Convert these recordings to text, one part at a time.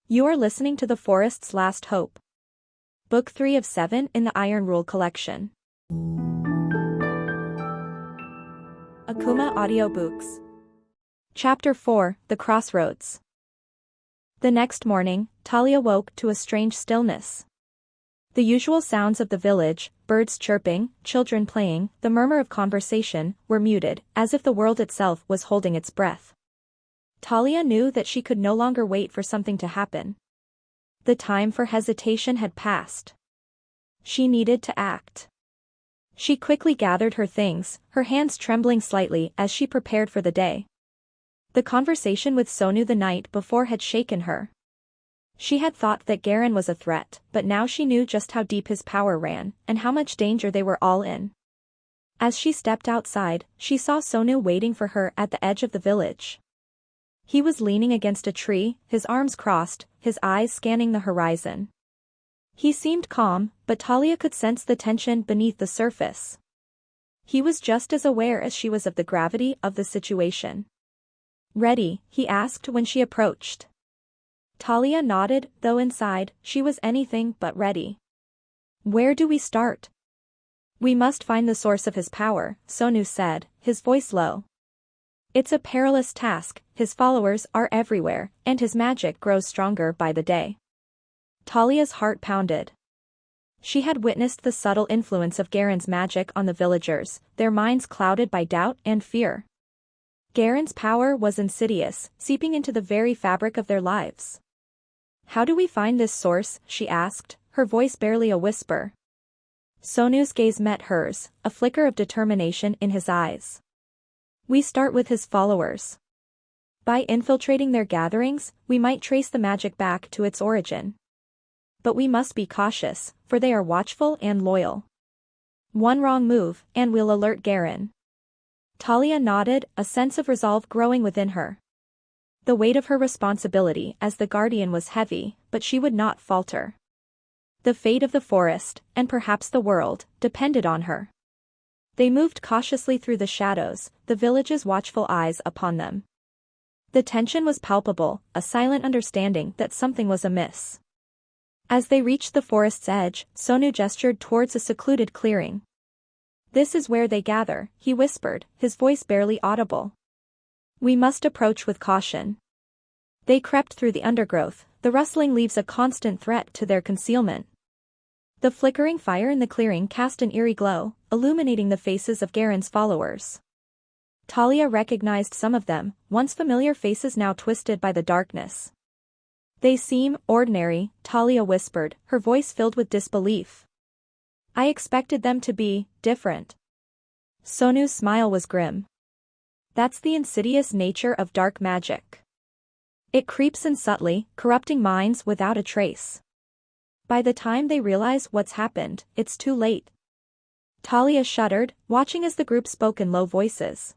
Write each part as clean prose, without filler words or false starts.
You are listening to The Forest's Last Hope. Book 3 of 7 in the Iron Rule collection. Akumah Audiobooks. Chapter 4, The Crossroads. The next morning, Talia woke to a strange stillness. The usual sounds of the village, birds chirping, children playing, the murmur of conversation, were muted, as if the world itself was holding its breath. Talia knew that she could no longer wait for something to happen. The time for hesitation had passed. She needed to act. She quickly gathered her things, her hands trembling slightly as she prepared for the day. The conversation with Sonu the night before had shaken her. She had thought that Garen was a threat, but now she knew just how deep his power ran, and how much danger they were all in. As she stepped outside, she saw Sonu waiting for her at the edge of the village. He was leaning against a tree, his arms crossed, his eyes scanning the horizon. He seemed calm, but Talia could sense the tension beneath the surface. He was just as aware as she was of the gravity of the situation. "Ready?" he asked when she approached. Talia nodded, though inside, she was anything but ready. "Where do we start?" "We must find the source of his power," Sonu said, his voice low. "It's a perilous task, his followers are everywhere, and his magic grows stronger by the day." Talia's heart pounded. She had witnessed the subtle influence of Garen's magic on the villagers, their minds clouded by doubt and fear. Garen's power was insidious, seeping into the very fabric of their lives. "How do we find this source?" she asked, her voice barely a whisper. Sonu's gaze met hers, a flicker of determination in his eyes. "We start with his followers. By infiltrating their gatherings, we might trace the magic back to its origin. But we must be cautious, for they are watchful and loyal. One wrong move, and we'll alert Garen." Talia nodded, a sense of resolve growing within her. The weight of her responsibility as the guardian was heavy, but she would not falter. The fate of the forest, and perhaps the world, depended on her. They moved cautiously through the shadows, the village's watchful eyes upon them. The tension was palpable, a silent understanding that something was amiss. As they reached the forest's edge, Sonu gestured towards a secluded clearing. "This is where they gather," he whispered, his voice barely audible. "We must approach with caution." They crept through the undergrowth, the rustling leaves a constant threat to their concealment. The flickering fire in the clearing cast an eerie glow, illuminating the faces of Garen's followers. Talia recognized some of them, once familiar faces now twisted by the darkness. "They seem ordinary," Talia whispered, her voice filled with disbelief. "I expected them to be different." Sonu's smile was grim. "That's the insidious nature of dark magic. It creeps in subtly, corrupting minds without a trace. By the time they realize what's happened, it's too late." Talia shuddered, watching as the group spoke in low voices.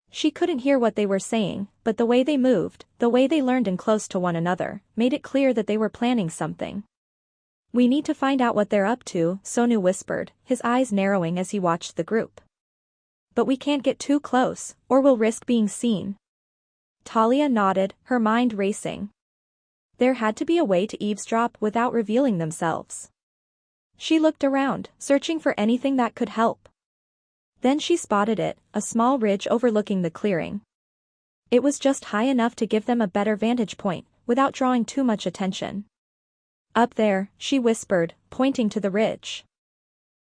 She couldn't hear what they were saying, but the way they moved, the way they leaned in close to one another, made it clear that they were planning something. "We need to find out what they're up to," Sonu whispered, his eyes narrowing as he watched the group. "But we can't get too close, or we'll risk being seen." Talia nodded, her mind racing. There had to be a way to eavesdrop without revealing themselves. She looked around, searching for anything that could help. Then she spotted it, a small ridge overlooking the clearing. It was just high enough to give them a better vantage point, without drawing too much attention. "Up there," she whispered, pointing to the ridge.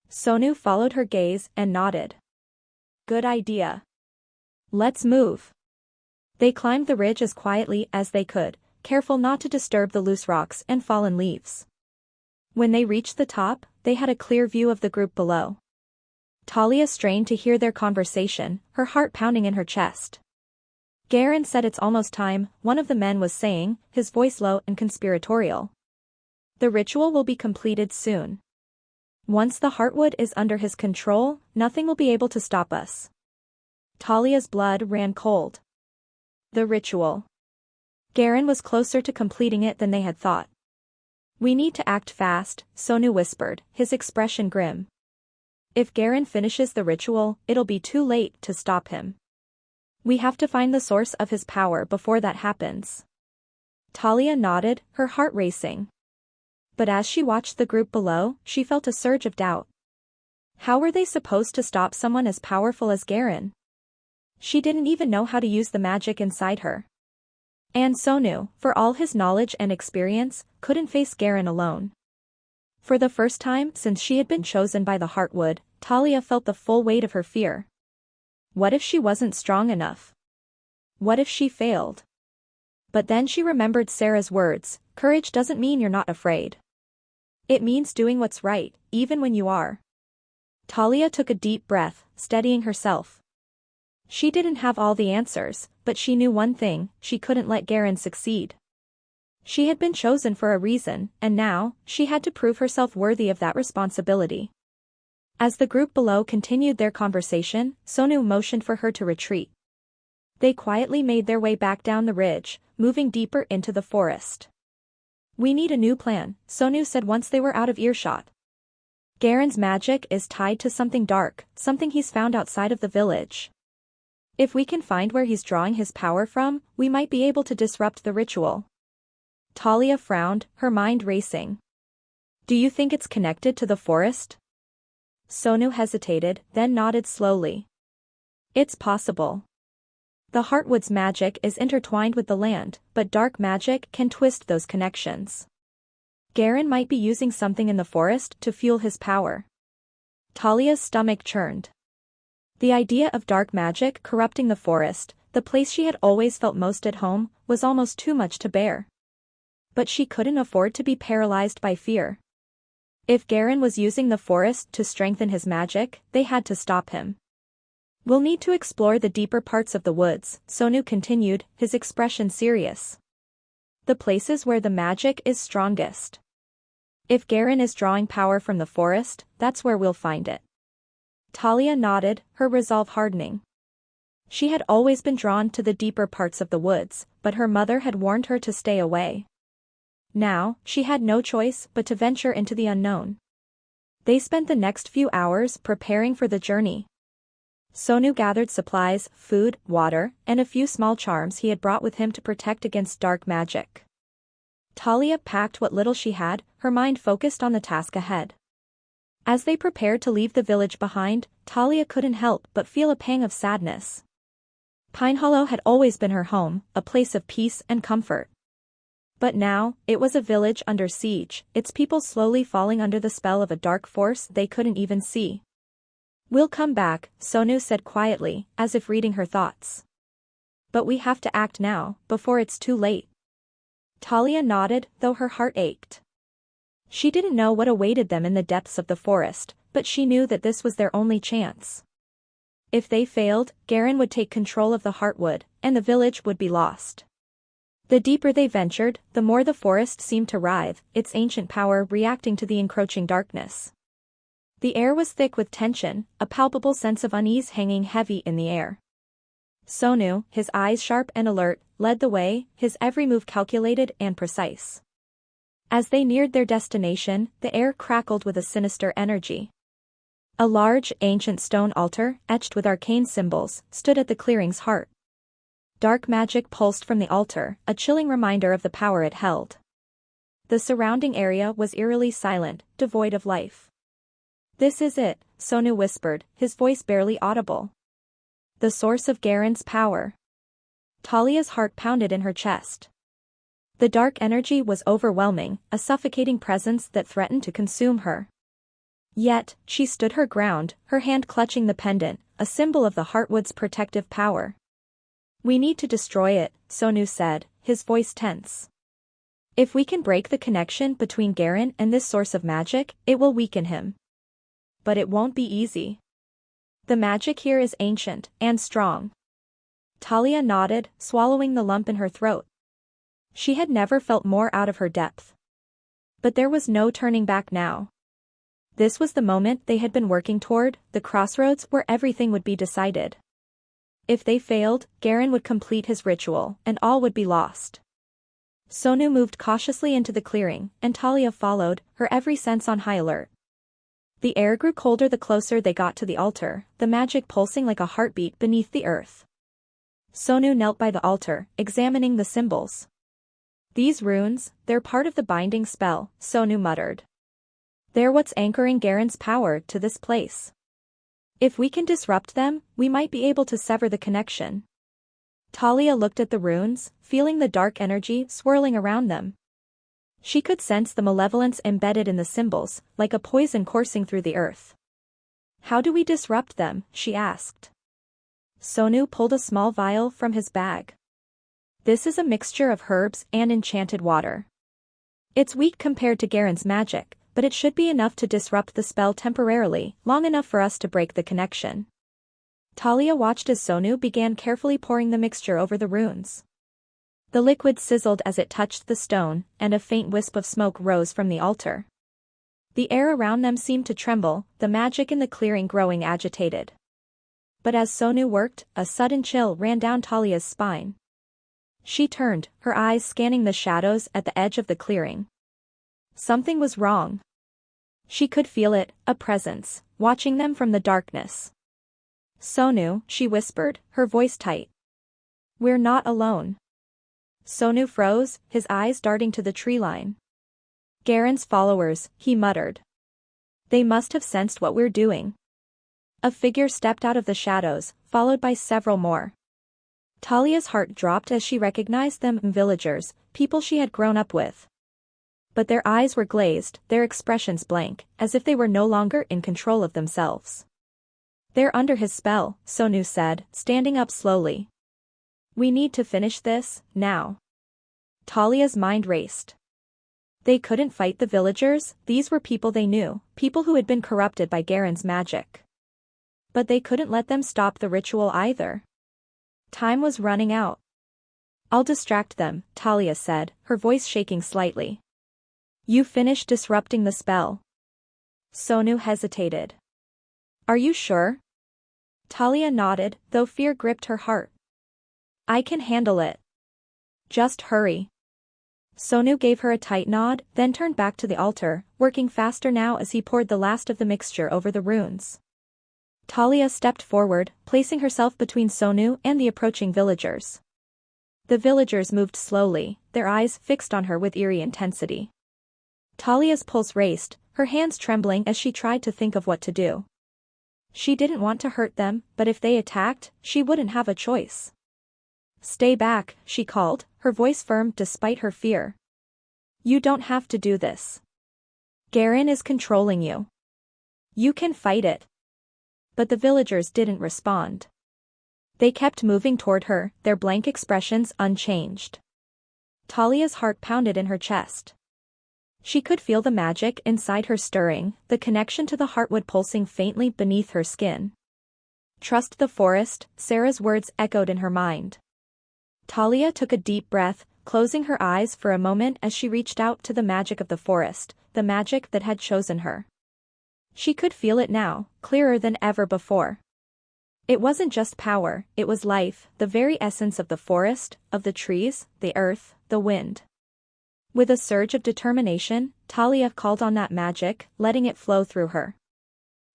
Sonu followed her gaze and nodded. "Good idea. Let's move." They climbed the ridge as quietly as they could, careful not to disturb the loose rocks and fallen leaves. When they reached the top, they had a clear view of the group below. Talia strained to hear their conversation, her heart pounding in her chest. "Garen said it's almost time," one of the men was saying, his voice low and conspiratorial. "The ritual will be completed soon. Once the heartwood is under his control, nothing will be able to stop us." Talia's blood ran cold. The ritual. Garen was closer to completing it than they had thought. "We need to act fast," Sonu whispered, his expression grim. "If Garen finishes the ritual, it'll be too late to stop him. We have to find the source of his power before that happens." Talia nodded, her heart racing. But as she watched the group below, she felt a surge of doubt. How were they supposed to stop someone as powerful as Garen? She didn't even know how to use the magic inside her. And Sonu, for all his knowledge and experience, couldn't face Garen alone. For the first time since she had been chosen by the Heartwood, Talia felt the full weight of her fear. What if she wasn't strong enough? What if she failed? But then she remembered Sarah's words, courage doesn't mean you're not afraid. It means doing what's right, even when you are. Talia took a deep breath, steadying herself. She didn't have all the answers, but she knew one thing, she couldn't let Garen succeed. She had been chosen for a reason, and now, she had to prove herself worthy of that responsibility. As the group below continued their conversation, Sonu motioned for her to retreat. They quietly made their way back down the ridge, moving deeper into the forest. We need a new plan, Sonu said once they were out of earshot. Garen's magic is tied to something dark, something he's found outside of the village. If we can find where he's drawing his power from, we might be able to disrupt the ritual. Talia frowned, her mind racing. Do you think it's connected to the forest? Sonu hesitated, then nodded slowly. It's possible. The Heartwood's magic is intertwined with the land, but dark magic can twist those connections. Garen might be using something in the forest to fuel his power. Talia's stomach churned. The idea of dark magic corrupting the forest, the place she had always felt most at home, was almost too much to bear. But she couldn't afford to be paralyzed by fear. If Garen was using the forest to strengthen his magic, they had to stop him. We'll need to explore the deeper parts of the woods, Sonu continued, his expression serious. The places where the magic is strongest. If Garen is drawing power from the forest, that's where we'll find it. Talia nodded, her resolve hardening. She had always been drawn to the deeper parts of the woods, but her mother had warned her to stay away. Now, she had no choice but to venture into the unknown. They spent the next few hours preparing for the journey. Sonu gathered supplies, food, water, and a few small charms he had brought with him to protect against dark magic. Talia packed what little she had, her mind focused on the task ahead. As they prepared to leave the village behind, Talia couldn't help but feel a pang of sadness. Pine Hollow had always been her home, a place of peace and comfort. But now, it was a village under siege, its people slowly falling under the spell of a dark force they couldn't even see. We'll come back, Sonu said quietly, as if reading her thoughts. But we have to act now, before it's too late. Talia nodded, though her heart ached. She didn't know what awaited them in the depths of the forest, but she knew that this was their only chance. If they failed, Garen would take control of the Heartwood, and the village would be lost. The deeper they ventured, the more the forest seemed to writhe, its ancient power reacting to the encroaching darkness. The air was thick with tension, a palpable sense of unease hanging heavy in the air. Sonu, his eyes sharp and alert, led the way, his every move calculated and precise. As they neared their destination, the air crackled with a sinister energy. A large, ancient stone altar, etched with arcane symbols, stood at the clearing's heart. Dark magic pulsed from the altar, a chilling reminder of the power it held. The surrounding area was eerily silent, devoid of life. This is it, Sonu whispered, his voice barely audible. The source of Garen's power. Talia's heart pounded in her chest. The dark energy was overwhelming, a suffocating presence that threatened to consume her. Yet, she stood her ground, her hand clutching the pendant, a symbol of the Heartwood's protective power. We need to destroy it, Sonu said, his voice tense. If we can break the connection between Garen and this source of magic, it will weaken him. But it won't be easy. The magic here is ancient, and strong. Talia nodded, swallowing the lump in her throat. She had never felt more out of her depth. But there was no turning back now. This was the moment they had been working toward, the crossroads where everything would be decided. If they failed, Garen would complete his ritual, and all would be lost. Sonu moved cautiously into the clearing, and Talia followed, her every sense on high alert. The air grew colder the closer they got to the altar, the magic pulsing like a heartbeat beneath the earth. Sonu knelt by the altar, examining the symbols. These runes, they're part of the binding spell, Sonu muttered. They're what's anchoring Garen's power to this place. If we can disrupt them, we might be able to sever the connection. Talia looked at the runes, feeling the dark energy swirling around them. She could sense the malevolence embedded in the symbols, like a poison coursing through the earth. How do we disrupt them? She asked. Sonu pulled a small vial from his bag. This is a mixture of herbs and enchanted water. It's weak compared to Garen's magic, but it should be enough to disrupt the spell temporarily, long enough for us to break the connection. Talia watched as Sonu began carefully pouring the mixture over the runes. The liquid sizzled as it touched the stone, and a faint wisp of smoke rose from the altar. The air around them seemed to tremble, the magic in the clearing growing agitated. But as Sonu worked, a sudden chill ran down Talia's spine. She turned, her eyes scanning the shadows at the edge of the clearing. Something was wrong. She could feel it, a presence, watching them from the darkness. Sonu, she whispered, her voice tight. We're not alone. Sonu froze, his eyes darting to the tree line. Garen's followers, he muttered. They must have sensed what we're doing. A figure stepped out of the shadows, followed by several more. Talia's heart dropped as she recognized them, villagers, people she had grown up with. But their eyes were glazed, their expressions blank, as if they were no longer in control of themselves. They're under his spell, Sonu said, standing up slowly. We need to finish this, now. Talia's mind raced. They couldn't fight the villagers, these were people they knew, people who had been corrupted by Garen's magic. But they couldn't let them stop the ritual either. Time was running out. I'll distract them, Talia said, her voice shaking slightly. You finish disrupting the spell. Sonu hesitated. Are you sure? Talia nodded, though fear gripped her heart. I can handle it. Just hurry. Sonu gave her a tight nod, then turned back to the altar, working faster now as he poured the last of the mixture over the runes. Talia stepped forward, placing herself between Sonu and the approaching villagers. The villagers moved slowly, their eyes fixed on her with eerie intensity. Talia's pulse raced, her hands trembling as she tried to think of what to do. She didn't want to hurt them, but if they attacked, she wouldn't have a choice. Stay back, she called, her voice firm despite her fear. You don't have to do this. Garen is controlling you. You can fight it. But the villagers didn't respond. They kept moving toward her, their blank expressions unchanged. Talia's heart pounded in her chest. She could feel the magic inside her stirring, the connection to the heartwood pulsing faintly beneath her skin. Trust the forest, Sarah's words echoed in her mind. Talia took a deep breath, closing her eyes for a moment as she reached out to the magic of the forest, the magic that had chosen her. She could feel it now, clearer than ever before. It wasn't just power, it was life, the very essence of the forest, of the trees, the earth, the wind. With a surge of determination, Talia called on that magic, letting it flow through her.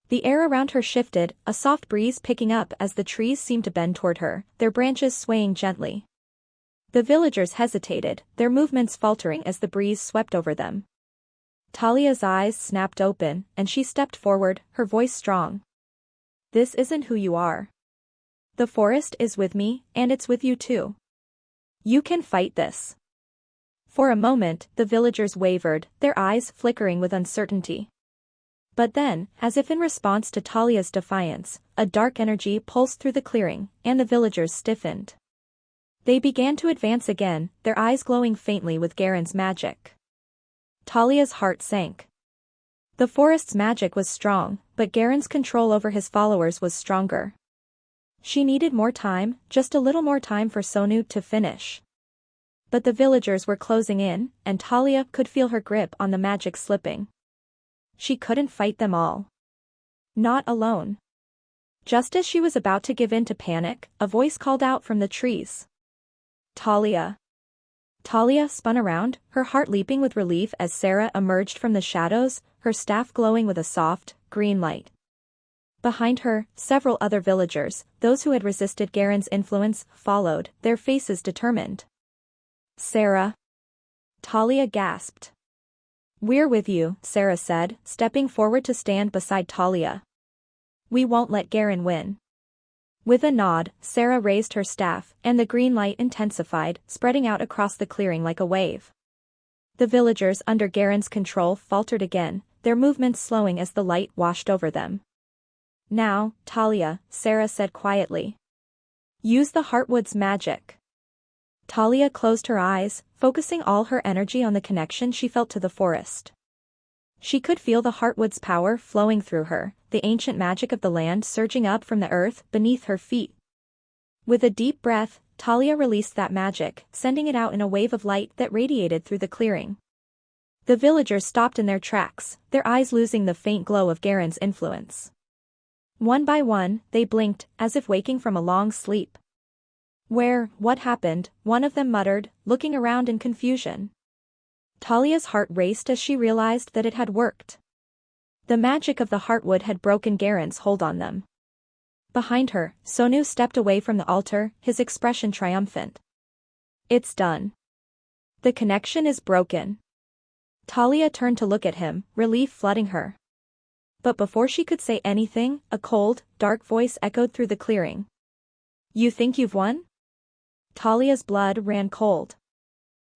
The air around her shifted, a soft breeze picking up as the trees seemed to bend toward her, their branches swaying gently. The villagers hesitated, their movements faltering as the breeze swept over them. Talia's eyes snapped open, and she stepped forward, her voice strong. This isn't who you are. The forest is with me, and it's with you too. You can fight this. For a moment, the villagers wavered, their eyes flickering with uncertainty. But then, as if in response to Talia's defiance, a dark energy pulsed through the clearing, and the villagers stiffened. They began to advance again, their eyes glowing faintly with Garen's magic. Talia's heart sank. The forest's magic was strong, but Garen's control over his followers was stronger. She needed more time, just a little more time for Sonu to finish. But the villagers were closing in, and Talia could feel her grip on the magic slipping. She couldn't fight them all. Not alone. Just as she was about to give in to panic, a voice called out from the trees. Talia. Talia spun around, her heart leaping with relief as Sarah emerged from the shadows, her staff glowing with a soft, green light. Behind her, several other villagers, those who had resisted Garen's influence, followed, their faces determined. Sarah. Talia gasped. "We're with you," Sarah said, stepping forward to stand beside Talia. "We won't let Garen win." With a nod, Sarah raised her staff, and the green light intensified, spreading out across the clearing like a wave. The villagers under Garen's control faltered again, their movements slowing as the light washed over them. "Now, Talia," Sarah said quietly. "Use the Heartwood's magic." Talia closed her eyes, focusing all her energy on the connection she felt to the forest. She could feel the Heartwood's power flowing through her, the ancient magic of the land surging up from the earth beneath her feet. With a deep breath, Talia released that magic, sending it out in a wave of light that radiated through the clearing. The villagers stopped in their tracks, their eyes losing the faint glow of Garen's influence. One by one, they blinked, as if waking from a long sleep. What happened?" one of them muttered, looking around in confusion. Talia's heart raced as she realized that it had worked. The magic of the Heartwood had broken Garen's hold on them. Behind her, Sonu stepped away from the altar, his expression triumphant. "It's done. The connection is broken." Talia turned to look at him, relief flooding her. But before she could say anything, a cold, dark voice echoed through the clearing. "You think you've won?" Talia's blood ran cold.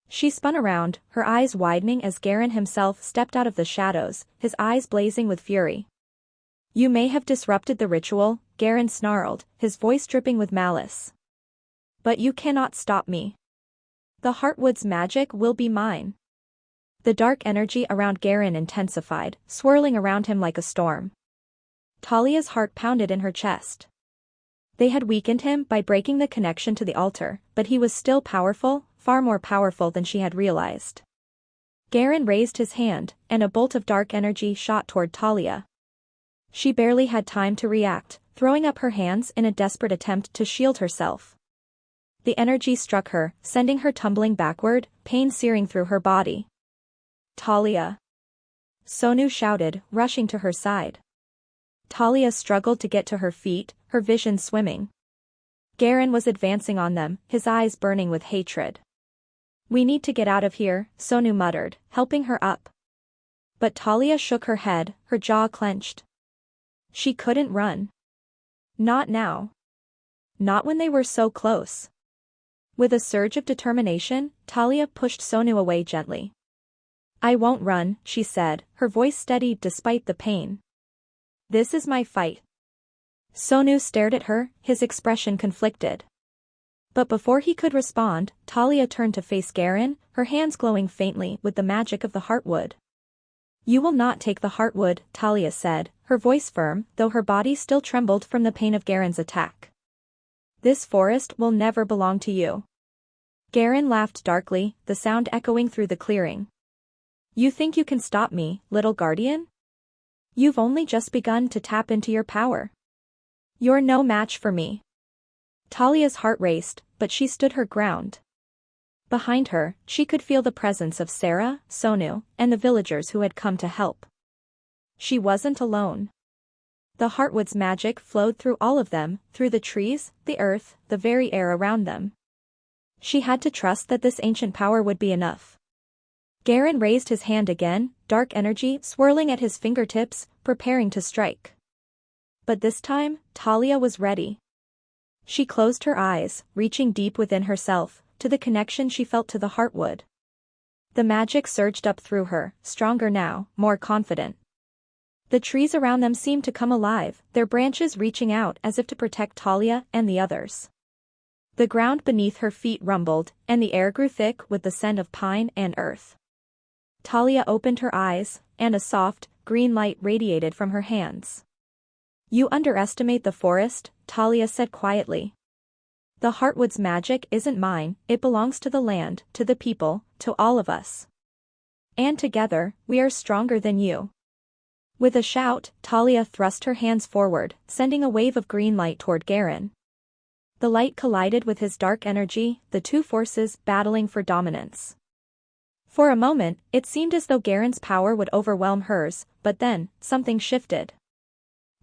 She spun around, her eyes widening as Garen himself stepped out of the shadows, his eyes blazing with fury. "You may have disrupted the ritual," Garen snarled, his voice dripping with malice. "But you cannot stop me. The Heartwood's magic will be mine." The dark energy around Garen intensified, swirling around him like a storm. Talia's heart pounded in her chest. They had weakened him by breaking the connection to the altar, but he was still powerful, far more powerful than she had realized. Garen raised his hand, and a bolt of dark energy shot toward Talia. She barely had time to react, throwing up her hands in a desperate attempt to shield herself. The energy struck her, sending her tumbling backward, pain searing through her body. "Talia!" Sonu shouted, rushing to her side. Talia struggled to get to her feet, her vision swimming. Garen was advancing on them, his eyes burning with hatred. "We need to get out of here," Sonu muttered, helping her up. But Talia shook her head, her jaw clenched. She couldn't run. Not now. Not when they were so close. With a surge of determination, Talia pushed Sonu away gently. "I won't run," she said, her voice steady despite the pain. "This is my fight." Sonu stared at her, his expression conflicted. But before he could respond, Talia turned to face Garen, her hands glowing faintly with the magic of the Heartwood. "You will not take the Heartwood," Talia said, her voice firm, though her body still trembled from the pain of Garen's attack. "This forest will never belong to you." Garen laughed darkly, the sound echoing through the clearing. "You think you can stop me, little guardian? You've only just begun to tap into your power. You're no match for me." Talia's heart raced, but she stood her ground. Behind her, she could feel the presence of Sarah, Sonu, and the villagers who had come to help. She wasn't alone. The Heartwood's magic flowed through all of them, through the trees, the earth, the very air around them. She had to trust that this ancient power would be enough. Garen raised his hand again, dark energy swirling at his fingertips, preparing to strike. But this time, Talia was ready. She closed her eyes, reaching deep within herself, to the connection she felt to the Heartwood. The magic surged up through her, stronger now, more confident. The trees around them seemed to come alive, their branches reaching out as if to protect Talia and the others. The ground beneath her feet rumbled, and the air grew thick with the scent of pine and earth. Talia opened her eyes, and a soft, green light radiated from her hands. "You underestimate the forest," Talia said quietly. "The Heartwood's magic isn't mine, it belongs to the land, to the people, to all of us. And together, we are stronger than you." With a shout, Talia thrust her hands forward, sending a wave of green light toward Garen. The light collided with his dark energy, the two forces battling for dominance. For a moment, it seemed as though Garen's power would overwhelm hers, but then, something shifted.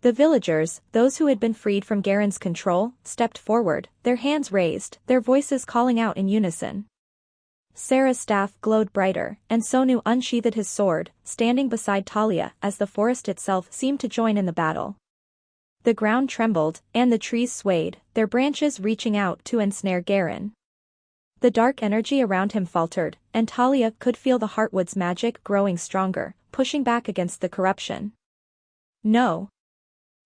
The villagers, those who had been freed from Garen's control, stepped forward, their hands raised, their voices calling out in unison. Sarah's staff glowed brighter, and Sonu unsheathed his sword, standing beside Talia as the forest itself seemed to join in the battle. The ground trembled, and the trees swayed, their branches reaching out to ensnare Garen. The dark energy around him faltered, and Talia could feel the Heartwood's magic growing stronger, pushing back against the corruption. No.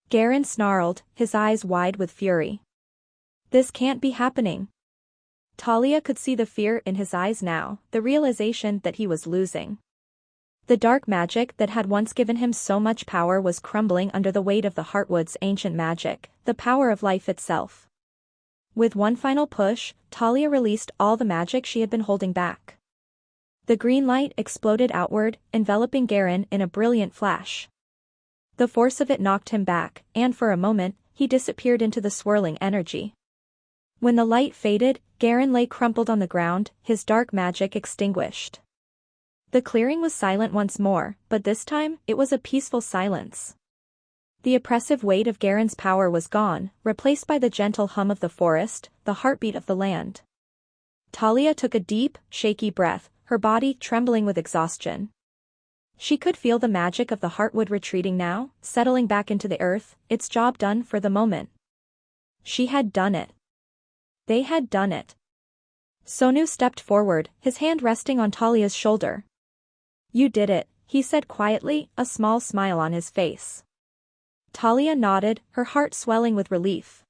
Garen snarled, his eyes wide with fury. This can't be happening. Talia could see the fear in his eyes now, the realization that he was losing. The dark magic that had once given him so much power was crumbling under the weight of the Heartwood's ancient magic, the power of life itself. With one final push, Talia released all the magic she had been holding back. The green light exploded outward, enveloping Garen in a brilliant flash. The force of it knocked him back, and for a moment, he disappeared into the swirling energy. When the light faded, Garen lay crumpled on the ground, his dark magic extinguished. The clearing was silent once more, but this time, it was a peaceful silence. The oppressive weight of Garen's power was gone, replaced by the gentle hum of the forest, the heartbeat of the land. Talia took a deep, shaky breath, her body trembling with exhaustion. She could feel the magic of the Heartwood retreating now, settling back into the earth, its job done for the moment. She had done it. They had done it. Sonu stepped forward, his hand resting on Talia's shoulder. You did it, he said quietly, a small smile on his face. Talia nodded, her heart swelling with relief.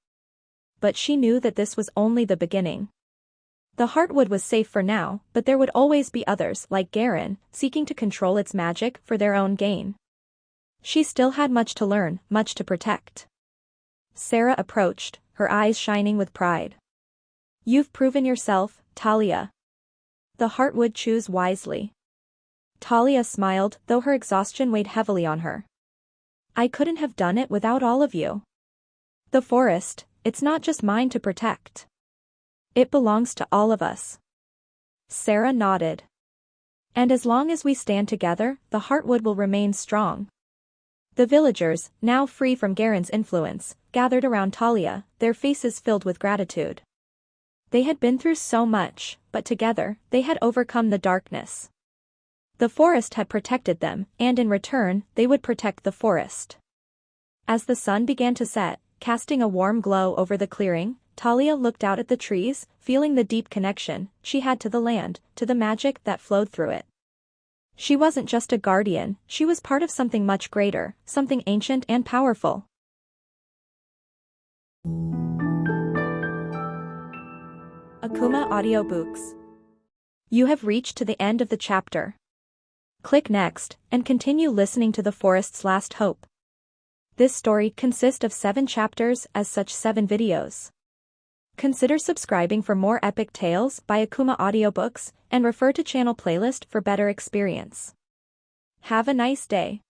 But she knew that this was only the beginning. The Heartwood was safe for now, but there would always be others like Garen, seeking to control its magic for their own gain. She still had much to learn, much to protect. Sarah approached, her eyes shining with pride. You've proven yourself, Talia. The Heartwood choose wisely. Talia smiled, though her exhaustion weighed heavily on her. I couldn't have done it without all of you. The forest, it's not just mine to protect. It belongs to all of us. Sarah nodded. And as long as we stand together, the Heartwood will remain strong. The villagers, now free from Garen's influence, gathered around Talia, their faces filled with gratitude. They had been through so much, but together, they had overcome the darkness. The forest had protected them, and in return, they would protect the forest. As the sun began to set, casting a warm glow over the clearing, Talia looked out at the trees, feeling the deep connection she had to the land, to the magic that flowed through it. She wasn't just a guardian, she was part of something much greater, something ancient and powerful. Akumah Audiobooks. You have reached to the end of the chapter. Click next, and continue listening to The Forest's Last Hope. This story consists of 7 chapters as such 7 videos. Consider subscribing for more epic tales by Akumah Audiobooks, and refer to channel playlist for better experience. Have a nice day.